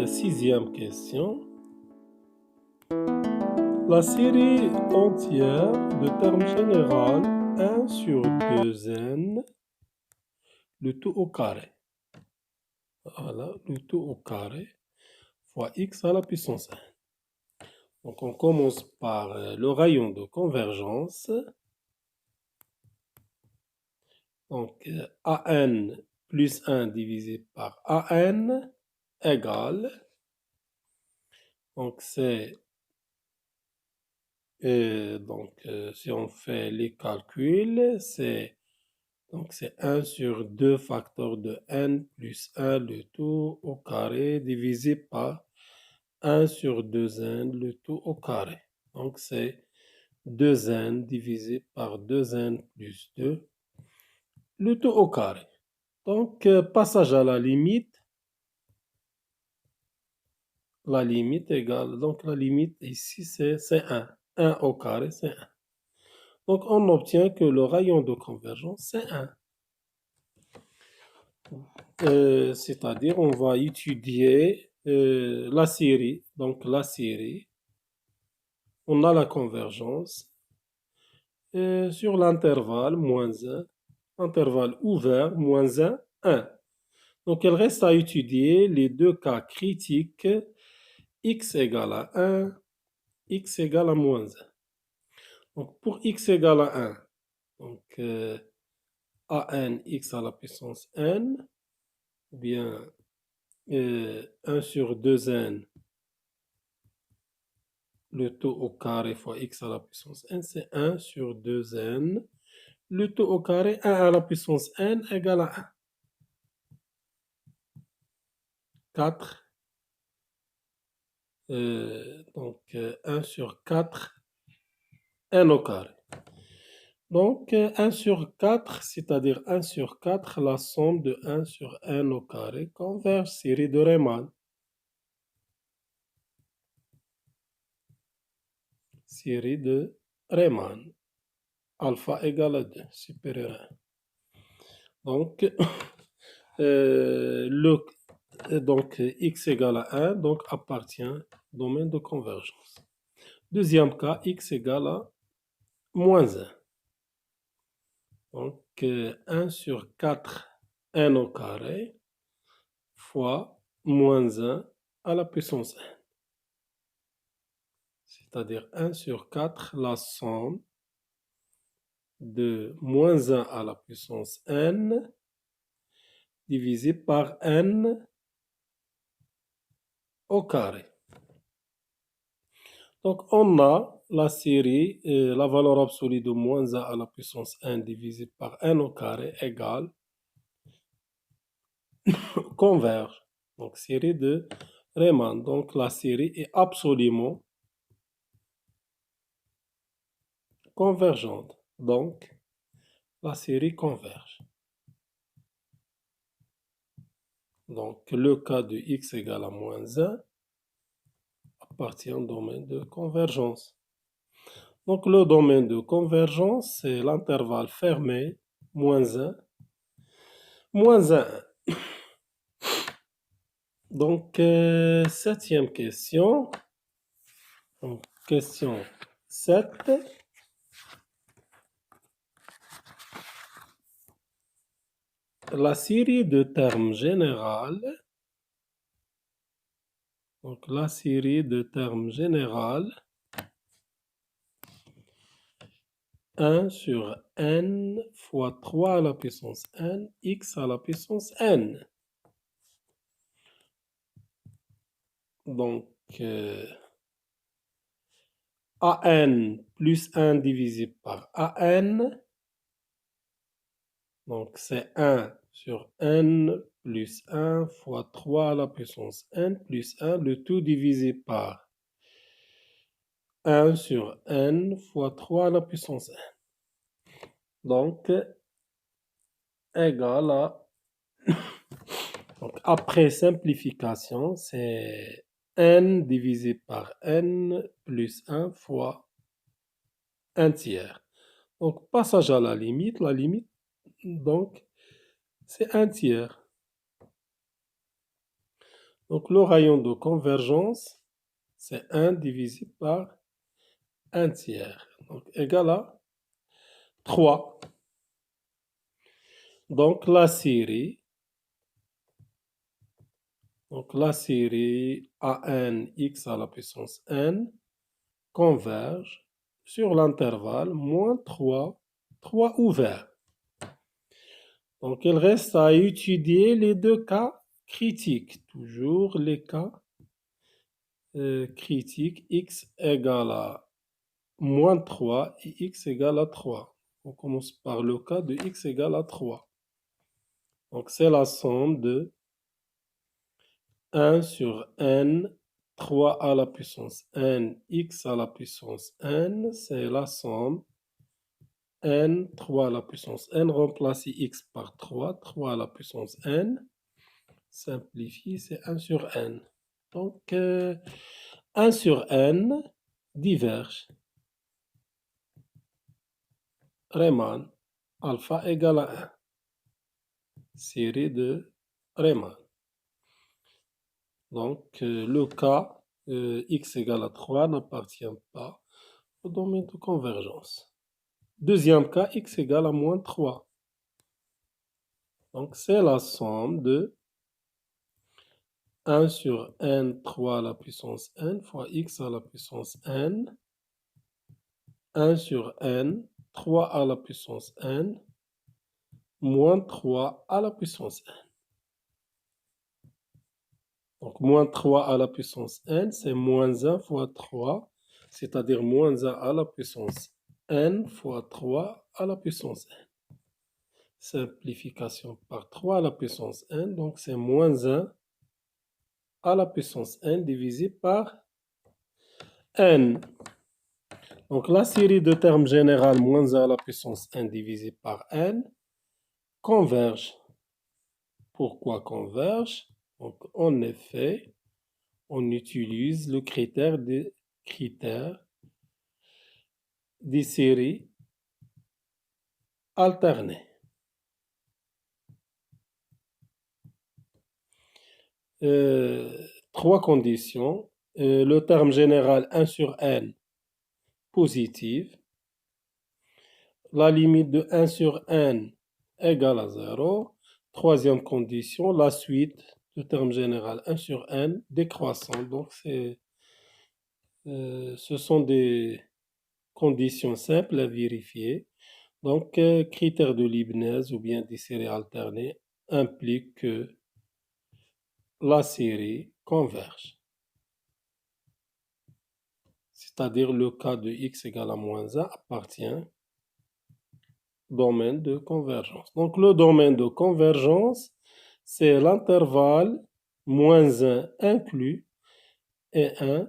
Sixième question. La série entière de termes généraux 1 sur 2n, le tout au carré. Voilà, le tout au carré fois x à la puissance 1. Donc on commence par le rayon de convergence. Donc an plus 1 divisé par an égale. Donc c'est si on fait les calculs, c'est 1 sur 2 facteurs de n plus 1 le tout au carré divisé par 1 sur 2n le tout au carré. Donc c'est 2n divisé par 2n plus 2 le tout au carré. Donc passage à la limite. La limite égale, donc la limite ici c'est 1. 1 au carré c'est 1. Donc on obtient que le rayon de convergence c'est 1. C'est-à-dire on va étudier la série. Donc la série, on a la convergence sur l'intervalle moins 1, intervalle ouvert moins 1, 1. Donc il reste à étudier les deux cas critiques, x égale à 1, x égale à moins 1. Donc pour x égale à 1, donc an x à la puissance n, ou bien 1 sur 2n le tout au carré fois x à la puissance n, c'est 1 sur 2n. Le tout au carré, 1 à la puissance n égale à 1. 4. Donc 1 sur 4, n au carré. Donc 1 sur 4, c'est-à-dire 1 sur 4, la somme de 1 sur n au carré converge série de Riemann. Série de Riemann. Alpha égale à 2, supérieur à 1. Donc, x égale à 1, donc appartient au domaine de convergence. Deuxième cas, x égale à moins 1. Donc 1 sur 4 n au carré fois moins 1 à la puissance n. C'est-à-dire 1 sur 4, la somme de moins 1 à la puissance n divisé par n au carré. Donc on a la série, la valeur absolue de moins 1 à la puissance n divisé par n au carré égale converge. Donc série de Riemann. Donc la série est absolument convergente. Donc la série converge. Donc le cas de x égale à moins 1 appartient au domaine de convergence. Donc le domaine de convergence, c'est l'intervalle fermé, moins 1, moins 1. Donc, septième question. Donc, question 7. La série de termes généraux. Donc, la série de termes généraux 1 sur n fois 3 à la puissance n, x à la puissance n. Donc, an plus 1 divisé par an. Donc, c'est 1 sur n plus 1 fois 3 à la puissance n plus 1, le tout divisé par 1 sur n fois 3 à la puissance n. Donc, égal à... Donc, après simplification, c'est n divisé par n plus 1 fois 1 tiers. Donc, passage à la limite, donc, c'est 1 tiers. Donc le rayon de convergence, c'est 1 divisé par 1 tiers. Donc égal à 3. Donc la série AN x à la puissance n converge sur l'intervalle moins 3, 3 ouvert. Donc il reste à étudier les deux cas critiques. Toujours les cas critiques, x égale à moins 3 et x égale à 3. On commence par le cas de x égale à 3. Donc c'est la somme de 1 sur n, 3 à la puissance n, x à la puissance n, c'est la somme n, 3 à la puissance n, remplacer x par 3, 3 à la puissance n, simplifie, c'est 1 sur n. Donc 1 sur n diverge. Riemann, alpha égale à 1. Série de Riemann. Donc, le cas x égale à 3 n'appartient pas au domaine de convergence. Deuxième cas, x égale à moins 3. Donc, c'est la somme de 1 sur n, 3 à la puissance n, fois x à la puissance n, 1 sur n, 3 à la puissance n, moins 3 à la puissance n. Donc, moins 3 à la puissance n, c'est moins 1 fois 3, c'est-à-dire moins 1 à la puissance n fois 3 à la puissance n. Simplification par 3 à la puissance n, donc c'est moins 1 à la puissance n divisé par n. Donc la série de termes généraux moins 1 à la puissance n divisé par n converge. Pourquoi converge? Donc en effet, on utilise le critère des séries alternées. Trois conditions. Le terme général 1 sur n positive. La limite de 1 sur n égale à 0. Troisième condition, la suite du terme général 1 sur n décroissant. Donc, ce sont des conditions simples à vérifier. Donc, critère de Leibniz ou bien des séries alternées implique que la série converge. C'est-à-dire le cas de x égale à moins 1 appartient au domaine de convergence. Donc le domaine de convergence, c'est l'intervalle moins 1 inclus et 1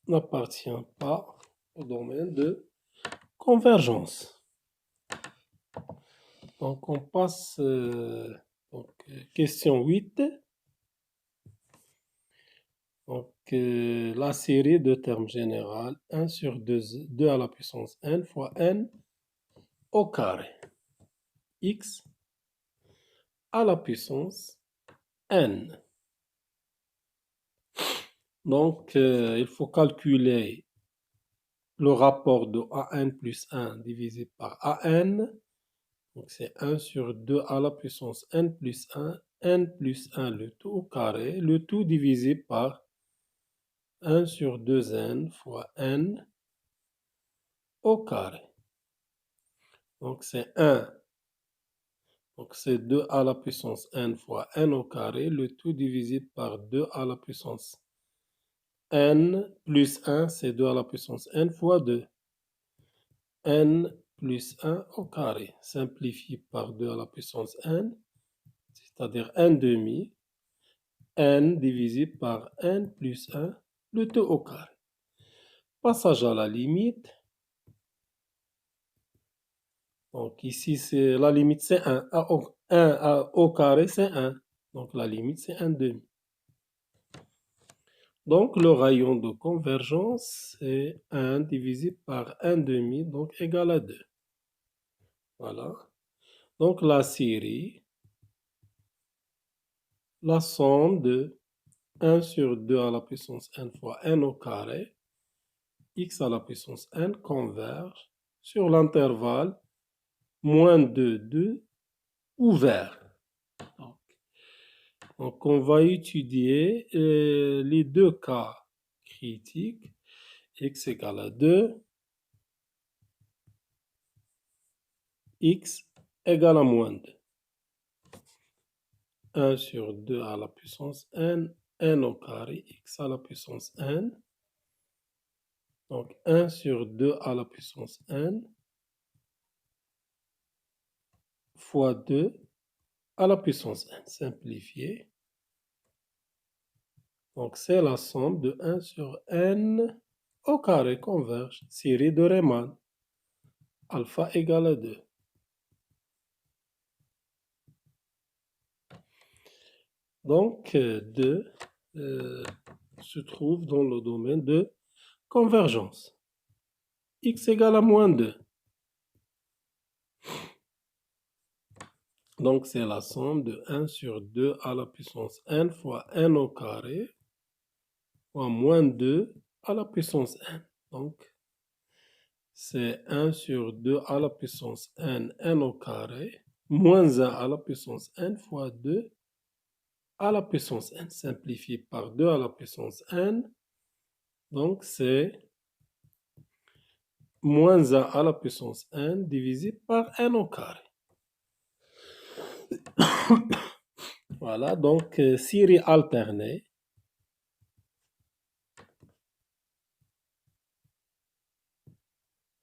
n'appartient pas au domaine de convergence. Donc on passe question 8. Donc, la série de termes généraux 1 sur 2 à la puissance n fois n au carré. X à la puissance n. Donc, il faut calculer le rapport de AN plus 1 divisé par AN. Donc, c'est 1 sur 2 à la puissance n plus 1, le tout au carré, le tout divisé par 1 sur 2n fois n au carré. Donc, c'est 1. Donc, c'est 2 à la puissance n fois n au carré, le tout divisé par 2 à la puissance n plus 1, c'est 2 à la puissance n fois 2. n plus 1 au carré, simplifié par 2 à la puissance n, c'est-à-dire n demi, n divisé par n plus 1, le tout au carré. Passage à la limite. Donc ici, c'est la limite, c'est 1. 1 au carré, c'est 1. Donc la limite, c'est 1 demi. Donc le rayon de convergence, c'est 1 divisé par 1 demi, donc égal à 2. Voilà. Donc la série, la somme de 1 sur 2 à la puissance n fois n au carré, x à la puissance n converge sur l'intervalle moins 2, 2 ouvert. Donc, on va étudier les deux cas critiques, x égale à 2, x égale à moins 2. 1 sur 2 à la puissance n, n au carré, x à la puissance n. Donc 1 sur 2 à la puissance n fois 2 à la puissance n, simplifié. Donc c'est la somme de 1 sur n au carré converge, série de Riemann, alpha égale à 2. Donc 2 se trouve dans le domaine de convergence. X égale à moins 2. Donc c'est la somme de 1 sur 2 à la puissance n fois n au carré fois moins 2 à la puissance n. Donc c'est 1 sur 2 à la puissance n, n au carré, moins 1 à la puissance n fois 2 à la puissance n, simplifié par 2 à la puissance n. Donc c'est moins 1 à la puissance n divisé par n au carré. Voilà, donc série alternée.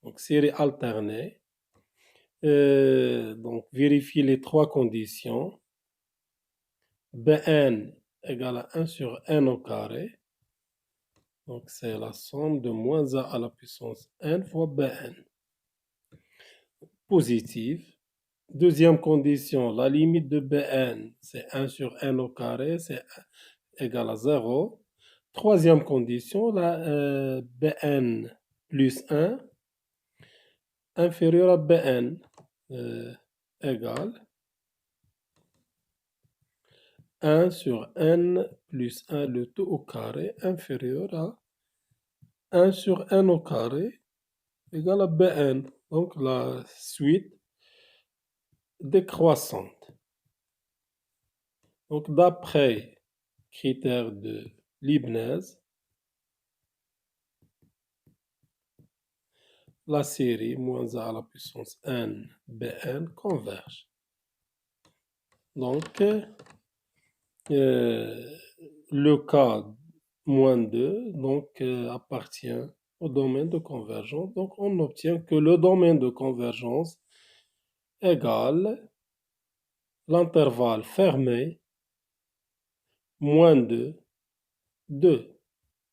Donc série alternée. Donc vérifier les trois conditions. Bn égale à 1 sur n au carré. Donc c'est la somme de moins 1 à la puissance n fois Bn. Positive. Deuxième condition, la limite de Bn, c'est 1 sur n au carré, c'est égal à 0. Troisième condition, la Bn plus 1 inférieur à Bn égale 1 sur n plus 1, le tout au carré, inférieur à 1 sur n au carré égale à Bn. Donc la suite décroissante. Donc d'après critère de Leibniz, la série moins 1 à la puissance n, Bn converge. Donc le cas moins 2 donc, appartient au domaine de convergence. Donc on obtient que le domaine de convergence égale l'intervalle fermé moins 2, 2.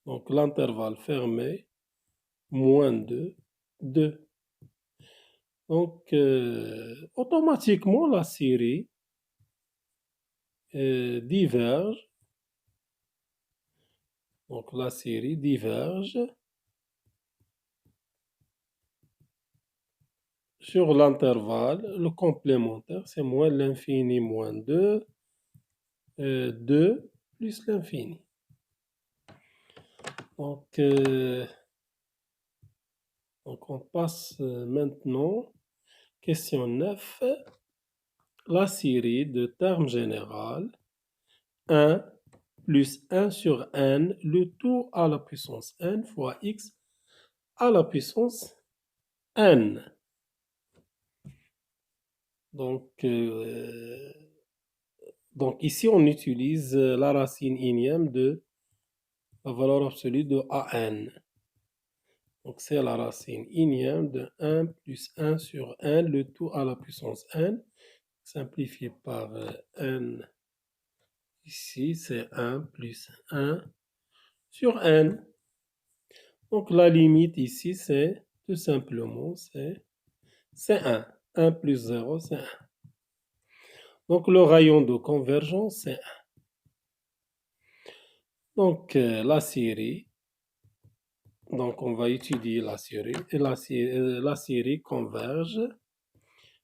Donc l'intervalle fermé moins 2, 2. Donc automatiquement la série diverge. Donc la série diverge sur l'intervalle, le complémentaire, c'est moins l'infini moins 2, 2 plus l'infini. Donc on passe maintenant, question 9, la série de termes général 1 plus 1 sur n, le tout à la puissance n fois x à la puissance n. Donc ici, on utilise la racine énième de la valeur absolue de an. Donc c'est la racine énième de 1 plus 1 sur n, le tout à la puissance n, simplifié par n. Ici, c'est 1 plus 1 sur n. Donc la limite ici, c'est tout simplement, c'est 1. 1 plus 0, c'est 1. Donc le rayon de convergence, c'est 1. Donc la série, donc on va étudier la série, et la série converge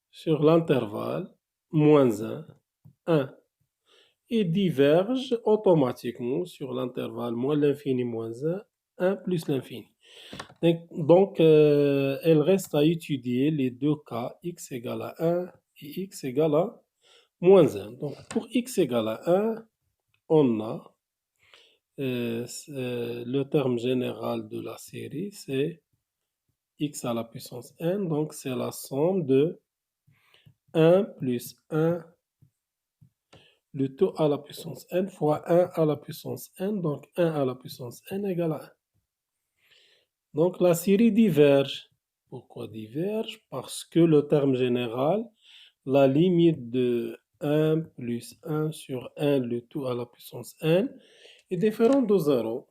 sur l'intervalle moins 1, 1. et diverge automatiquement sur l'intervalle moins l'infini moins 1 plus l'infini. Donc, il reste à étudier les deux cas, x égale à 1 et x égale à moins 1. Donc, pour x égale à 1, on a le terme général de la série, c'est x à la puissance n, donc c'est la somme de 1 plus 1, le tout à la puissance n fois 1 à la puissance n, donc 1 à la puissance n égale à 1. Donc la série diverge. Pourquoi diverge? Parce que le terme général, la limite de 1 plus 1 sur 1, le tout à la puissance n, est différente de 0.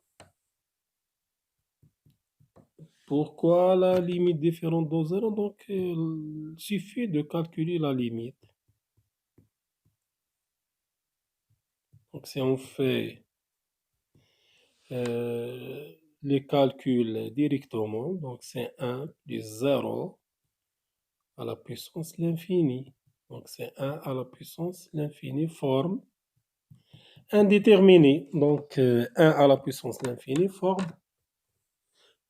Pourquoi la limite différente de 0? Donc, il suffit de calculer la limite. Donc, si on fait les calculs directement, donc c'est 1 plus 0 à la puissance l'infini. Donc, c'est 1 à la puissance l'infini forme indéterminé. Donc, 1 à la puissance l'infini forme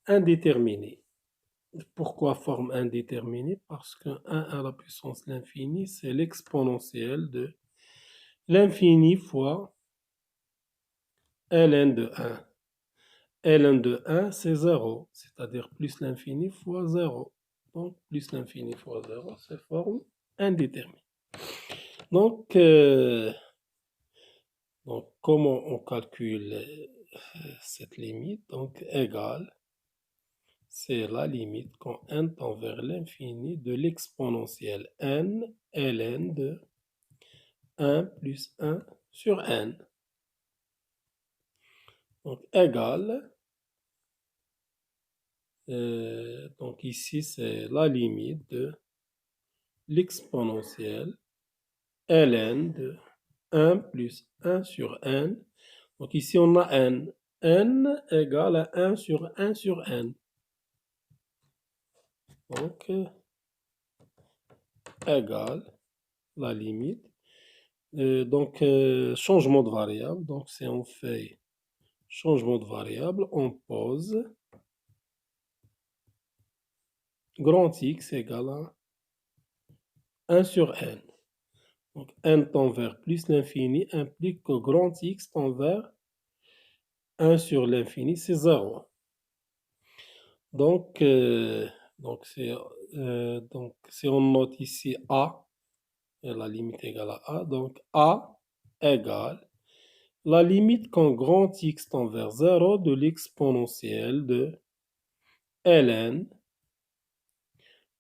indéterminé. Pourquoi forme indéterminée? Parce que 1 à la puissance l'infini, c'est l'exponentielle de l'infini fois ln de 1. ln de 1, c'est 0, c'est-à-dire plus l'infini fois 0. Donc, plus l'infini fois 0, c'est forme indéterminée. Donc, comment on calcule cette limite? Donc, égale, c'est la limite quand n tend vers l'infini de l'exponentielle n, ln de 1 plus 1 sur n. Donc, égale, donc ici, c'est la limite de l'exponentielle ln de 1 plus 1 sur n. Donc, ici, on a n. n égale à 1 sur n. Donc, égale la limite. Donc, changement de variable. Donc, si on fait changement de variable, on pose grand X égale à 1 sur n. Donc, n tend vers plus l'infini implique que grand X tend vers 1 sur l'infini, c'est 0. Donc, si on note ici A, et la limite égale à A, donc A égale la limite quand grand X tend vers 0 de l'exponentielle de ln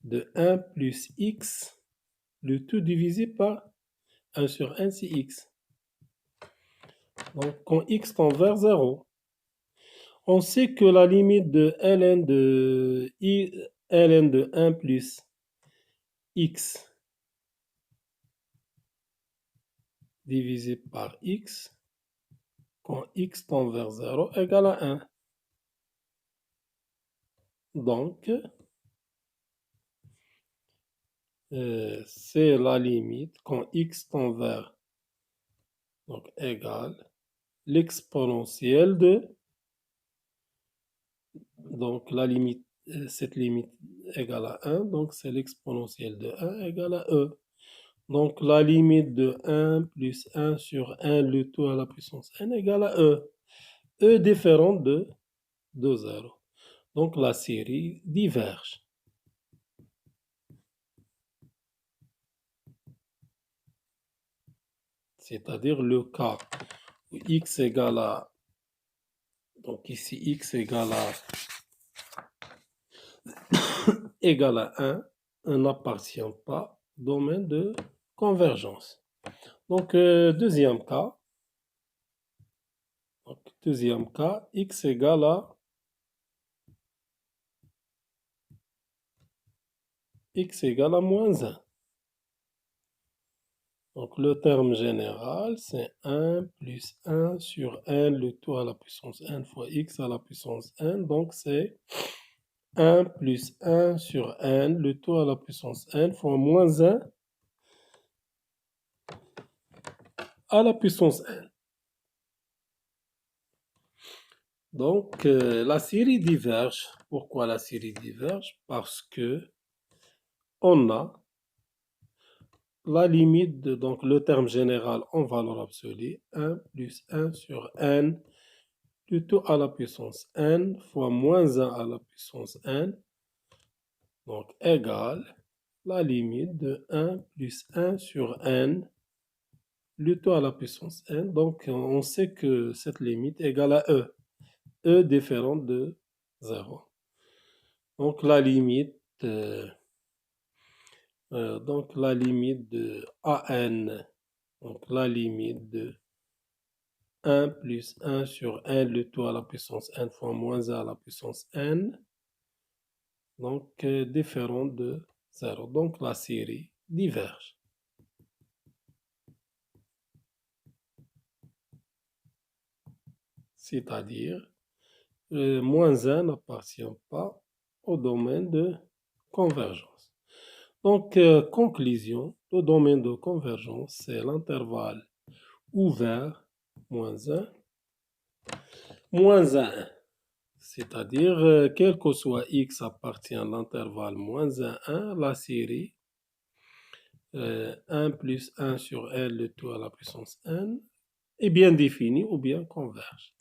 de 1 plus x, le tout divisé par 1 sur n, c'est x. Donc, quand x tend vers 0, on sait que la limite de ln de 1 plus x divisé par x, quand x tend vers 0, égale à 1. Donc, c'est la limite quand x tend vers, donc égale l'exponentielle de, donc la limite, cette limite égale à 1, donc c'est l'exponentielle de 1 égale à e. Donc la limite de 1 plus 1 sur 1, le tout à la puissance n égale à e. E différente de 0. Donc la série diverge. C'est-à-dire le cas où x égale à, donc ici x égale à 1 n'appartient pas au domaine de convergence. Donc, deuxième cas, x égale à moins 1. Donc, le terme général, c'est 1 plus 1 sur n, le tout à la puissance n fois x à la puissance n. Donc, c'est 1 plus 1 sur n, le tout à la puissance n fois moins 1 à la puissance n. Donc, la série diverge. Pourquoi la série diverge? Parce que on a la limite de donc, le terme général en valeur absolue, 1 plus 1 sur n, plutôt à la puissance n fois moins 1 à la puissance n, donc égale la limite de 1 plus 1 sur n, plutôt à la puissance n. Donc, on sait que cette limite est égale à e différente de 0. Donc, la limite de an, donc la limite de 1 plus 1 sur n, le tout à la puissance n fois moins 1 à la puissance n, donc différente de 0. Donc la série diverge. C'est-à-dire, moins 1 n'appartient pas au domaine de convergence. Donc, conclusion, le domaine de convergence, c'est l'intervalle ouvert, moins 1, moins 1. C'est-à-dire, quel que soit x appartient à l'intervalle moins 1, 1, la série 1 plus 1 sur n, le tout à la puissance n, est bien définie ou bien converge.